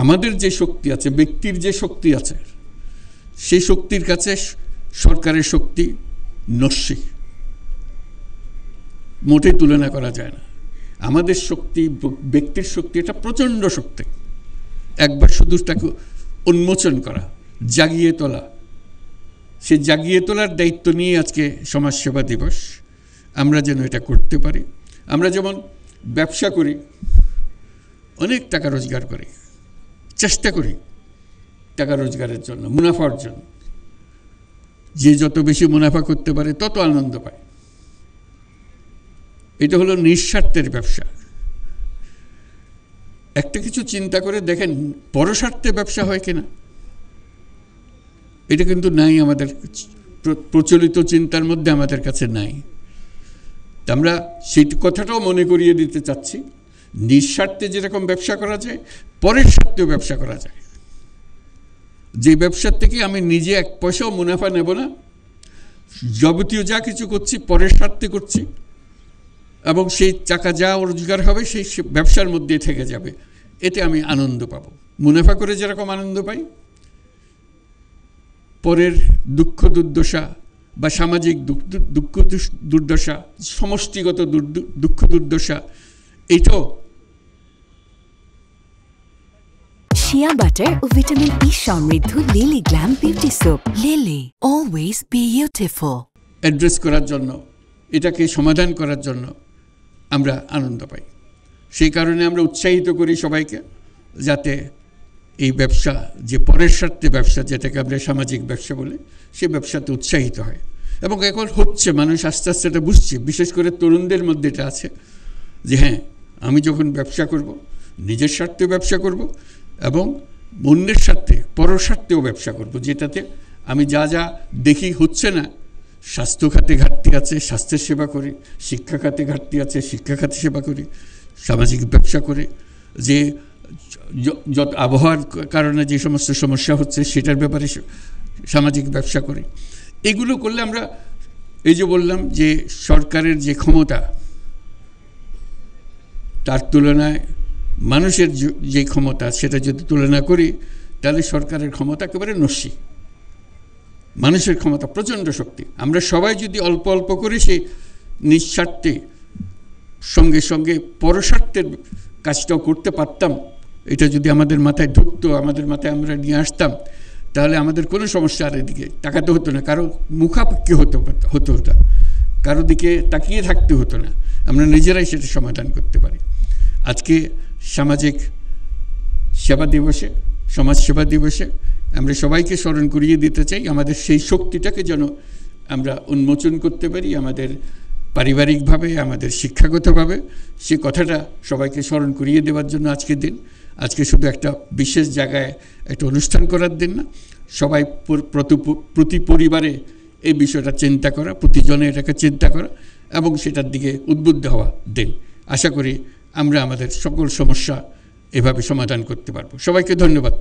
আমাদের যে শক্তি আছে, ব্যক্তির যে শক্তি আছে, সেই শক্তির কাছে সরকারের শক্তি নস্যি, মোটেই তুলনা করা যায় না। আমাদের শক্তি, ব্যক্তির শক্তি, এটা প্রচণ্ড শক্তি। একবার শুধু তাকে উন্মোচন করা, জাগিয়ে তোলা, সে জাগিয়ে তোলার দায়িত্ব নিয়ে আজকে সমাজসেবা দিবস। আমরা যেন এটা করতে পারি। আমরা যেমন ব্যবসা করি, অনেক টাকা রোজগার করি, চেষ্টা করি টাকা রোজগারের জন্য, মুনাফার জন্য। যে যত বেশি মুনাফা করতে পারে তত আনন্দ পায়। এটা হলো নিঃস্বার্থের ব্যবসা। একটা কিছু চিন্তা করে দেখেন, পরস্বার্থে ব্যবসা হয় কিনা। এটা কিন্তু নাই, আমাদের প্রচলিত চিন্তার মধ্যে আমাদের কাছে নাই। আমরা সেই কথাটাও মনে করিয়ে দিতে চাচ্ছি, নিঃস্বার্থে যেরকম ব্যবসা করা যায়, পরের স্বার্থেও ব্যবসা করা যায়। যে ব্যবসার থেকে আমি নিজে এক পয়সাও মুনাফা নেব না, যাবতীয় যা কিছু করছি পরের স্বার্থে করছি, এবং সেই টাকা যা রোজগার হবে সেই ব্যবসার মধ্যে থেকে যাবে, এতে আমি আনন্দ পাব। মুনাফা করে যেরকম আনন্দ পাই, পরের দুঃখ দুর্দশা বা সামাজিক দুঃখ দুর্দশা, সমষ্টিগত দুঃখ দুর্দশা, এইটাও। শিয়া বাটার ও ভিটামিন ই সমৃদ্ধ lily glam beauty soap. Lily, always beautiful. Address করার জন্য, এটাকে সমাধান করার জন্য আমরা আনন্দ পাই। সেই কারণে আমরা উৎসাহিত করি সবাইকে, যাতে এই ব্যবসা, যে পরের স্বার্থে ব্যবসা, যেটাকে আমরা সামাজিক ব্যবসা বলি, সেই ব্যবসাতে উৎসাহিত হয়। এবং এখন হচ্ছে, মানুষ আস্তে আস্তে এটা বুঝছে, বিশেষ করে তরুণদের মধ্যে এটা আছে যে হ্যাঁ, আমি যখন ব্যবসা করব, নিজের স্বার্থে ব্যবসা করব এবং অন্যের স্বার্থে, পরের স্বার্থেও ব্যবসা করব, যেটাতে আমি যা যা দেখি হচ্ছে না, স্বাস্থ্য খাতে ঘাটতি আছে, স্বাস্থ্যের সেবা করি, শিক্ষা খাতে ঘাটতি আছে, শিক্ষা খাতে সেবা করি, সামাজিক ব্যবসা করে যে যত আবহাওয়ার কারণে যে সমস্ত সমস্যা হচ্ছে সেটার ব্যাপারে সামাজিক ব্যবসা করি। এগুলো করলে আমরা, এই যে বললাম যে সরকারের যে ক্ষমতা, তার তুলনায় মানুষের যে ক্ষমতা, সেটা যদি তুলনা করি, তাহলে সরকারের ক্ষমতা একেবারে নস্যি, মানুষের ক্ষমতা প্রচণ্ড শক্তি। আমরা সবাই যদি অল্প অল্প করে সেই নিঃস্বার্থে সঙ্গে সঙ্গে পরস্বার্থের কাজটাও করতে পারতাম, এটা যদি আমাদের মাথায় ঢুকতো, আমাদের মাথায় আমরা নিয়ে আসতাম, তাহলে আমাদের কোনো সমস্যা আর এদিকে তাকাতে হতো না, কারো মুখাপেক্ষি হতো না, কারো দিকে তাকিয়ে থাকতে হতো না। আমরা নিজেরাই সেটা সমাধান করতে পারি। আজকে সামাজিক সেবা দিবসে, সমাজ সেবা দিবসে আমরা সবাইকে স্মরণ করিয়ে দিতে চাই, আমাদের সেই শক্তিটাকে যেন আমরা উন্মোচন করতে পারি, আমাদের পারিবারিকভাবে, আমাদের শিক্ষাগতভাবে। সে কথাটা সবাইকে স্মরণ করিয়ে দেওয়ার জন্য আজকের দিন। আজকে শুধু একটা বিশেষ জায়গায় একটা অনুষ্ঠান করার দিন না, সবাই প্রতি পরিবারে এই বিষয়টা চিন্তা করা, প্রতিজনে এটাকে চিন্তা করা এবং সেটার দিকে উদ্বুদ্ধ হওয়া দিন। আশা করি আমরা আমাদের সকল সমস্যা এভাবে সমাধান করতে পারব। সবাইকে ধন্যবাদ।